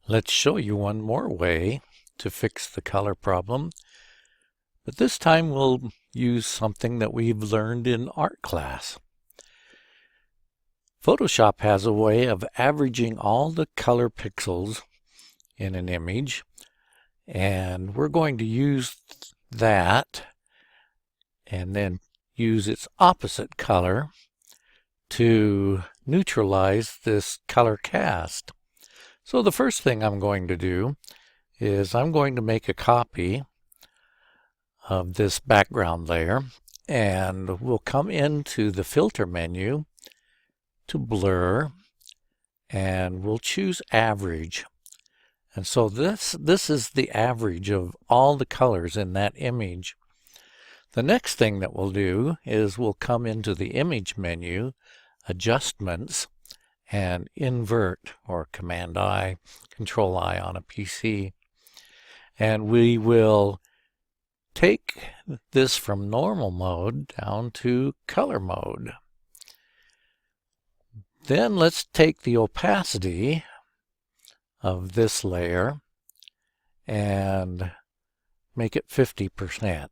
Let's show you one more way to fix the color problem, but this time we'll use something that we've learned in art class. Photoshop has a way of averaging all the color pixels in an image, and we're going to use that and then use its opposite color to neutralize this color cast. So the first thing I'm going to do is I'm going to make a copy of this background layer, and we'll come into the filter menu to blur, and we'll choose average. And so this is the average of all the colors in that image. The next thing that we'll do is we'll come into the image menu, adjustments, and invert, or Command I, Control I on a PC. And we will take this from normal mode down to color mode. Then let's take the opacity of this layer and make it 50%.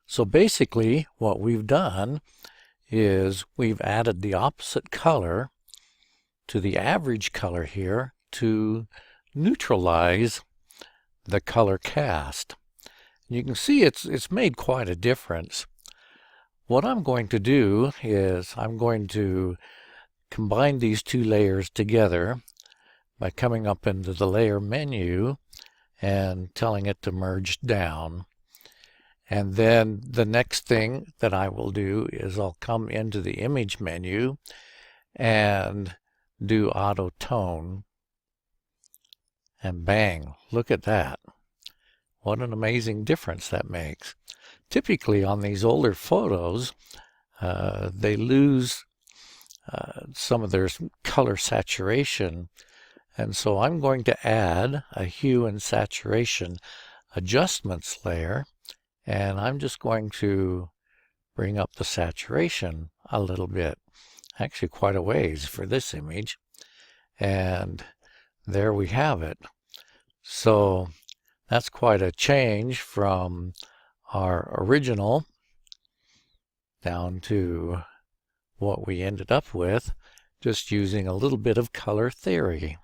So basically what we've done is we've added the opposite color to the average color here to neutralize the color cast. You can see it's made quite a difference. What I'm going to do is I'm going to combine these two layers together by coming up into the layer menu and telling it to merge down. And then the next thing that I will do is I'll come into the image menu and do auto tone, and bang, look at that. What an amazing difference that makes. Typically on these older photos, they lose some of their color saturation, and so I'm going to add a hue and saturation adjustments layer, and I'm just going to bring up the saturation a little bit, actually quite a ways for this image, and there we have it. So that's quite a change from our original down to what we ended up with just using a little bit of color theory.